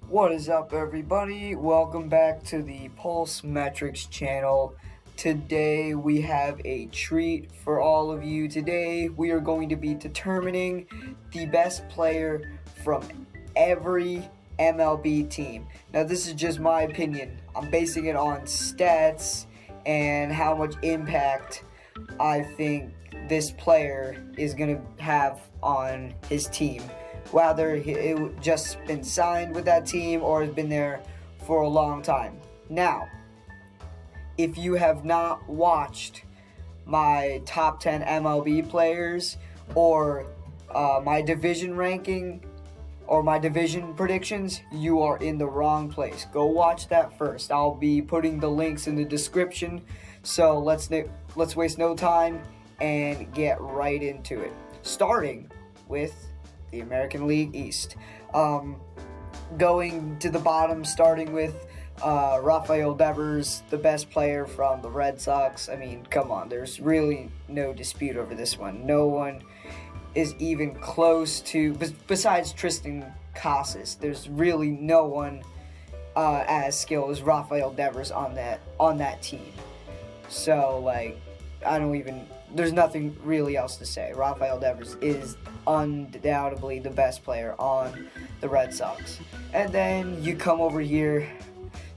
What is up, everybody? Welcome back to the Pulse Metrics channel. Today we have a treat for all of you. Today we are going to be determining the best player from every MLB team. Now, this is just my opinion. I'm basing it on stats and how much impact I think this player is going to have on his team, whether it just been signed with that team or has been there for a long time. Now, if you have not watched my top 10 MLB players or my division ranking or my division predictions, you are in the wrong place. Go watch that first. I'll be putting the links in the description. So let's waste no time and get right into it. Starting with the American League East. Going to the bottom, starting with Rafael Devers, the best player from the Red Sox. I mean, come on, there's really no dispute over this one. No one is even close to, besides Tristan Casas, there's really no one as skilled as Rafael Devers on that team. So, there's nothing really else to say. Rafael Devers is undoubtedly the best player on the Red Sox. And then you come over here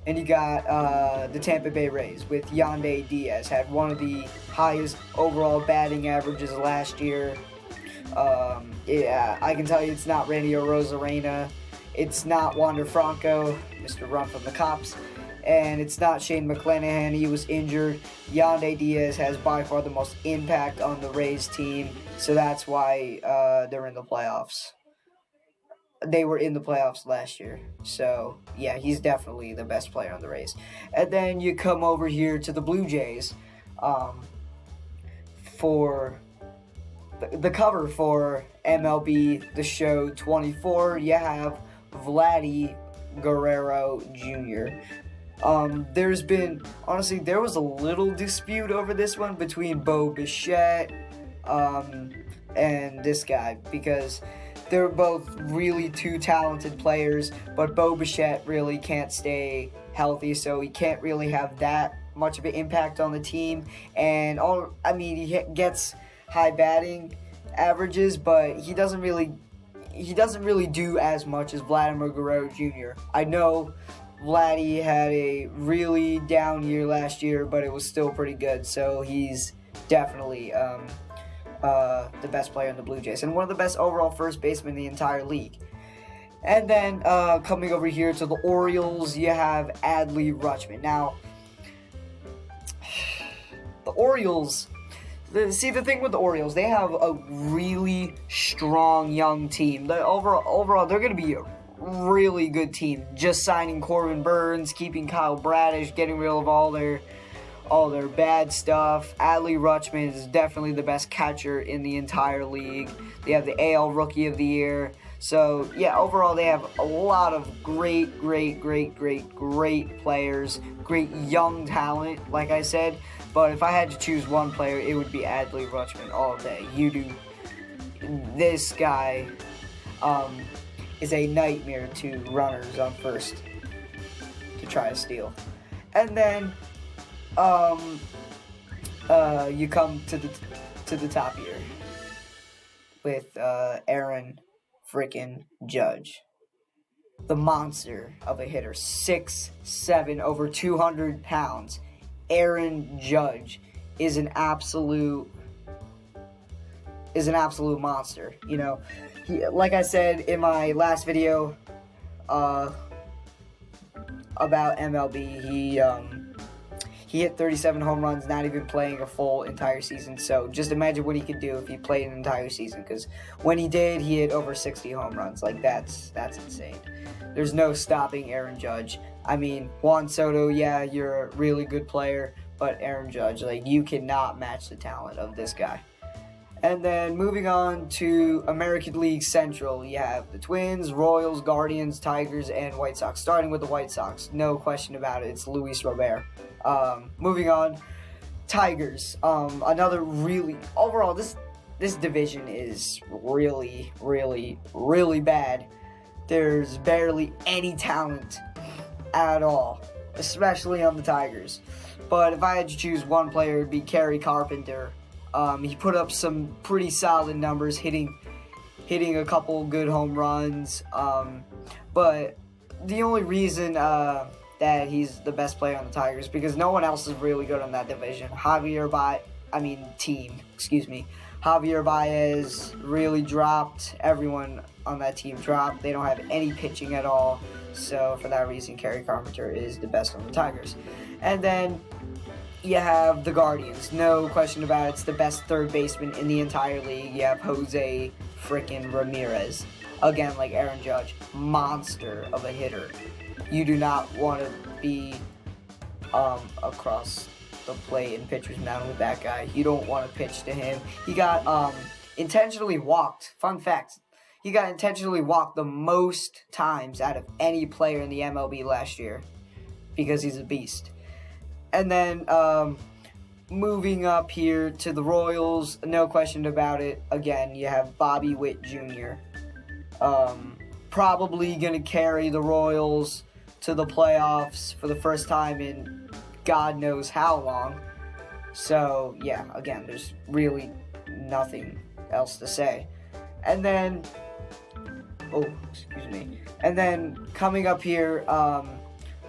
and you got the Tampa Bay Rays with Yandy Diaz. Had one of the highest overall batting averages last year. I can tell you it's not Randy Arozarena. It's not Wander Franco, Mr. Run from the Cops. And it's not Shane McClanahan. He was injured. Yandy Diaz has by far the most impact on the Rays team, so that's why they're in the playoffs. They were in the playoffs last year, so yeah, he's definitely the best player on the Rays. And then you come over here to the Blue Jays for the cover for MLB The Show 24. You have Vladdy Guerrero Jr. There was a little dispute over this one between Bo Bichette and this guy, because they're both really two talented players, but Bo Bichette really can't stay healthy, so he can't really have that much of an impact on the team. And he gets high batting averages, but he doesn't really do as much as Vladimir Guerrero Jr. I know Vladdy had a really down year last year, but it was still pretty good. So he's definitely the best player in the Blue Jays and one of the best overall first basemen in the entire league. And then coming over here to the Orioles, you have Adley Rutschman. Now, the Orioles. The thing with the Orioles, they have a really strong young team. Overall, they're going to be a really good team. Just signing Corbin Burns, keeping Kyle Bradish, getting rid of all their bad stuff. Adley Rutschman is definitely the best catcher in the entire league. They have the AL Rookie of the Year. So, yeah, overall, they have a lot of great players, great young talent, like I said. But if I had to choose one player, it would be Adley Rutschman all day. This guy is a nightmare to runners on first to try to steal. And then you come to the top here with Aaron freaking Judge. The monster of a hitter, 6'7", over 200 pounds. Aaron Judge is an absolute monster. You know, like I said in my last video about MLB, he hit 37 home runs, not even playing a full entire season. So just imagine what he could do if he played an entire season. Because when he did, he hit over 60 home runs. Like, that's insane. There's no stopping Aaron Judge. I mean, Juan Soto, yeah, you're a really good player, but Aaron Judge, you cannot match the talent of this guy. And then moving on to American League Central, you have the Twins, Royals, Guardians, Tigers, and White Sox. Starting with the White Sox, no question about it, it's Luis Robert. Moving on, Tigers, another really, overall, this division is really bad. there's barely any talent at all, especially on the Tigers. But if I had to choose one player, it'd be Kerry Carpenter. He put up some pretty solid numbers, hitting a couple good home runs. But the only reason that he's the best player on the Tigers because no one else is really good on that division. Javier Baez really dropped. Everyone on that team dropped. They don't have any pitching at all. So for that reason, Kerry Carpenter is the best on the Tigers. And then you have the Guardians. No question about it. It's the best third baseman in the entire league. You have Jose frickin' Ramirez. Again, like Aaron Judge. Monster of a hitter. You do not want to be across the plate and pitcher's mound with that guy. You don't want to pitch to him. He got intentionally walked. Fun fact. He got intentionally walked the most times out of any player in the MLB last year because he's a beast. And then moving up here to the Royals, no question about it. Again, you have Bobby Witt Jr. Probably going to carry the Royals to the playoffs for the first time in God knows how long. So, yeah, again, there's really nothing else to say. And then, And then coming up here,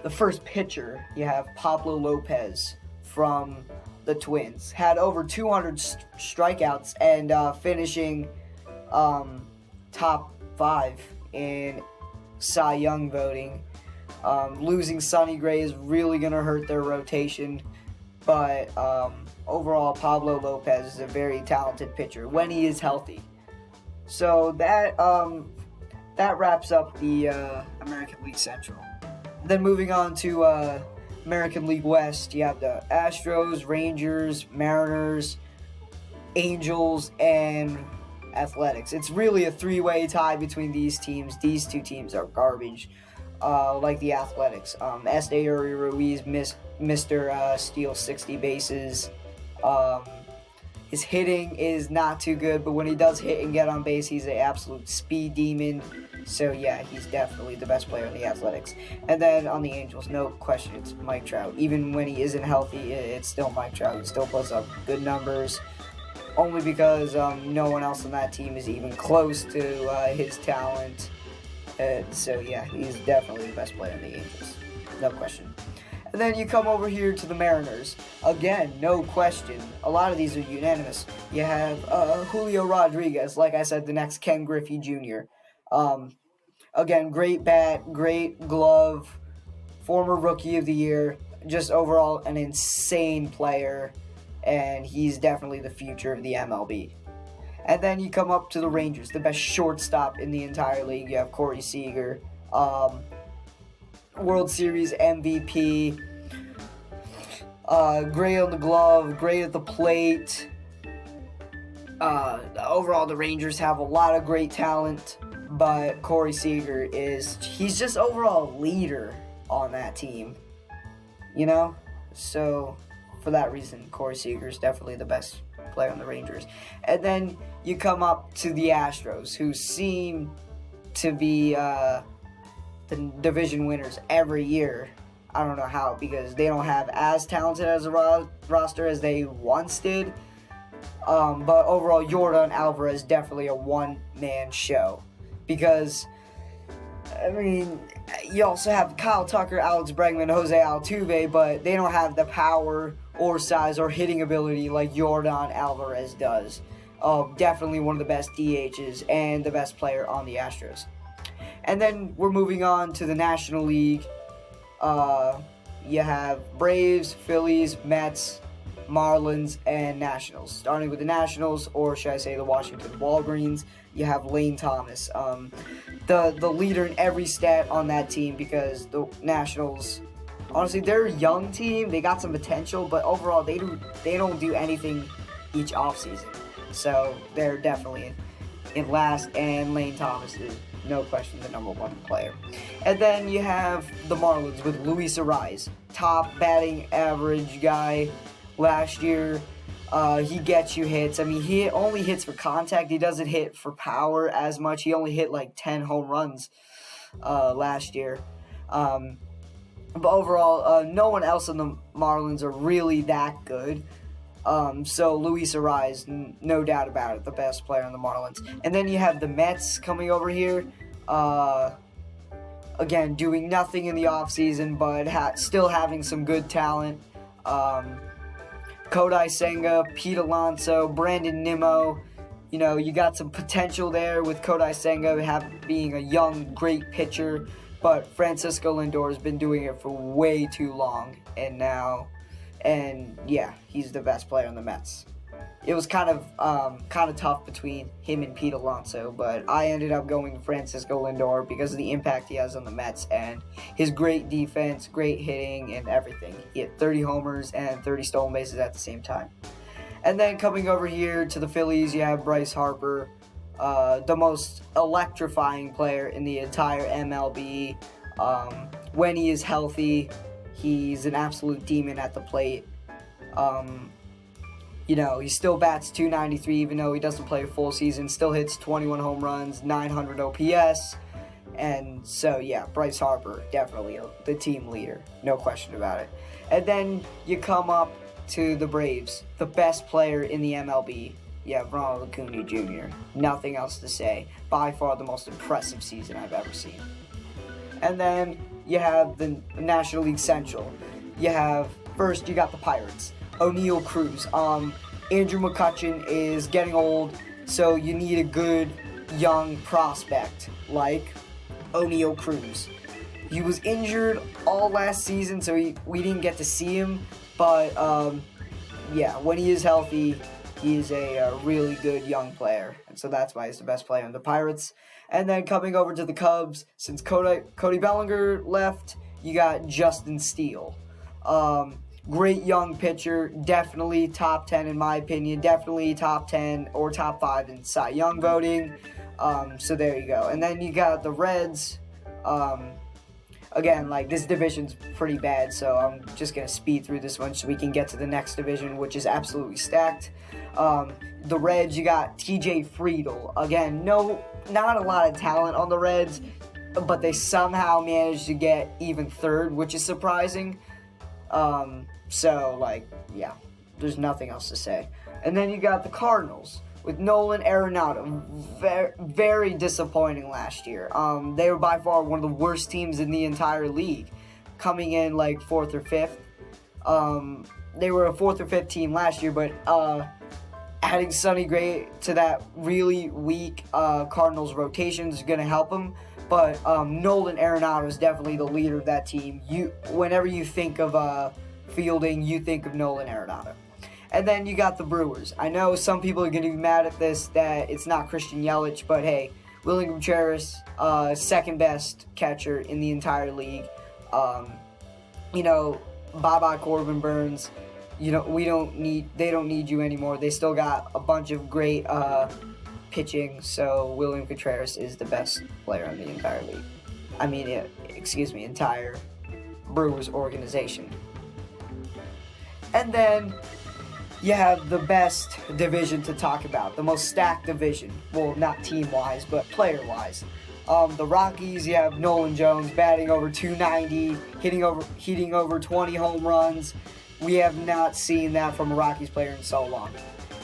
the first pitcher, you have Pablo Lopez from the Twins. Had over 200 strikeouts and finishing top 5 in Cy Young voting. Losing Sonny Gray is really going to hurt their rotation. But overall, Pablo Lopez is a very talented pitcher when he is healthy. So that wraps up the American League Central. Then moving on to American League West, you have the Astros, Rangers, Mariners, Angels, and Athletics. It's really a three-way tie between these teams. These two teams are garbage, like the Athletics. Esteury Ruiz, Mr. Steals 60 bases. His hitting is not too good, but when he does hit and get on base, he's an absolute speed demon. So, yeah, he's definitely the best player in the Athletics. And then on the Angels, no question, it's Mike Trout. Even when he isn't healthy, it's still Mike Trout. He still puts up good numbers, only because no one else on that team is even close to his talent. So, yeah, he's definitely the best player in the Angels. No question. And then you come over here to the Mariners. Again, no question. A lot of these are unanimous. You have Julio Rodriguez, like I said, the next Ken Griffey Jr. Again, great bat, great glove, former Rookie of the Year, just overall an insane player, and he's definitely the future of the MLB. And then you come up to the Rangers, the best shortstop in the entire league. You have Corey Seager, World Series MVP, great on the glove, great at the plate. Overall, the Rangers have a lot of great talent, but Corey Seager he's just overall a leader on that team, you know? So, for that reason, Corey Seager is definitely the best player on the Rangers. And then you come up to the Astros, who seem to be the division winners every year. I don't know how, because they don't have as talented as a roster as they once did. But overall, Yordan Alvarez definitely a one-man show. Because, I mean, you also have Kyle Tucker, Alex Bregman, Jose Altuve, but they don't have the power or size or hitting ability like Yordan Alvarez does. Definitely one of the best DHs and the best player on the Astros. And then we're moving on to the National League. You have Braves, Phillies, Mets, Marlins, and Nationals. Starting with the Nationals, or should I say the Washington Walgreens, you have Lane Thomas, the leader in every stat on that team, because the Nationals, honestly, they're a young team. They got some potential, but overall, they don't do anything each offseason. So they're definitely in last, and Lane Thomas is no question the number one player. And then you have the Marlins with Luis Ariz, top batting average guy last year. He gets you hits. I mean, he only hits for contact. He doesn't hit for power as much. He only hit like 10 home runs last year. But overall, no one else in the Marlins are really that good. So Luis Arraez, no doubt about it, the best player on the Marlins. And then you have the Mets coming over here. Again, doing nothing in the offseason, but still having some good talent. Kodai Senga, Pete Alonso, Brandon Nimmo. You know, you got some potential there with Kodai Senga being a young, great pitcher. But Francisco Lindor has been doing it for way too long, and yeah, he's the best player on the Mets. It was kind of tough between him and Pete Alonso, but I ended up going to Francisco Lindor because of the impact he has on the Mets and his great defense, great hitting, and everything. He hit 30 homers and 30 stolen bases at the same time. And then coming over here to the Phillies, you have Bryce Harper. The most electrifying player in the entire MLB. When he is healthy, he's an absolute demon at the plate. You know, he still bats .293 even though he doesn't play a full season. Still hits 21 home runs, 900 OPS. And so, yeah, Bryce Harper, definitely the team leader. No question about it. And then you come up to the Braves, the best player in the MLB. Yeah, Ronald Acuna Jr. Nothing else to say. By far the most impressive season I've ever seen. And then you have the National League Central. First you got the Pirates. O'Neal Cruz. Andrew McCutchen is getting old, so you need a good young prospect like O'Neal Cruz. He was injured all last season, so we didn't get to see him. But yeah, when he is healthy, he is a really good young player, and so that's why he's the best player on the Pirates. And then coming over to the Cubs, since Cody Bellinger left, you got Justin Steele. Great young pitcher, definitely top 10 in my opinion, definitely top 10 or top 5 in Cy Young voting. So there you go. And then you got the Reds. Again, like, this division's pretty bad, so I'm just going to speed through this one so we can get to the next division, which is absolutely stacked. The Reds, you got TJ Friedl. Again, not a lot of talent on the Reds, but they somehow managed to get even third, which is surprising. So, like, yeah, there's nothing else to say. And then you got the Cardinals with Nolan Arenado. Very, very disappointing last year. They were by far one of the worst teams in the entire league, coming in like 4th or 5th. They were a 4th or 5th team last year, but adding Sonny Gray to that really weak Cardinals rotation is going to help them. But Nolan Arenado is definitely the leader of that team. Whenever you think of fielding, you think of Nolan Arenado. And then you got the Brewers. I know some people are going to be mad at this, that it's not Christian Yelich, but hey, William Contreras, second best catcher in the entire league. You know, bye-bye Corbin Burns. You know, they don't need you anymore. They still got a bunch of great pitching, so William Contreras is the best player in the entire league. Entire Brewers organization. And then you have the best division to talk about, the most stacked division. Well, not team-wise, but player-wise. The Rockies, you have Nolan Jones batting over .290, hitting over 20 home runs. We have not seen that from a Rockies player in so long.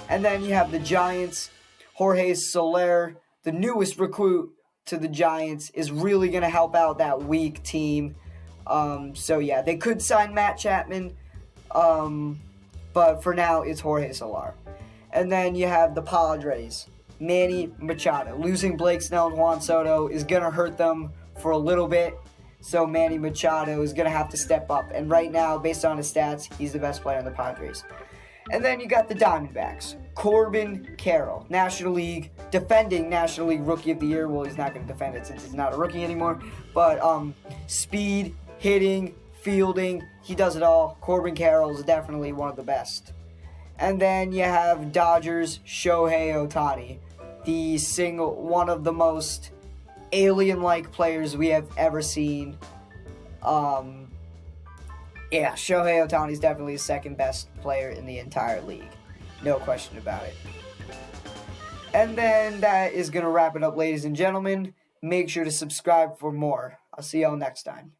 And then you have the Giants. Jorge Soler, the newest recruit to the Giants, is really going to help out that weak team. So yeah, they could sign Matt Chapman. But for now, it's Jorge Soler. And then you have the Padres. Manny Machado. Losing Blake Snell and Juan Soto is going to hurt them for a little bit. So Manny Machado is going to have to step up. And right now, based on his stats, he's the best player on the Padres. And then you got the Diamondbacks. Corbin Carroll. Defending National League Rookie of the Year. Well, he's not going to defend it since he's not a rookie anymore. But speed, hitting, fielding, he does it all. Corbin Carroll is definitely one of the best. And then you have Dodgers Shohei Ohtani, one of the most alien-like players we have ever seen. Yeah, Shohei Ohtani is definitely the second best player in the entire league. No question about it. And then that is going to wrap it up, ladies and gentlemen. Make sure to subscribe for more. I'll see y'all next time.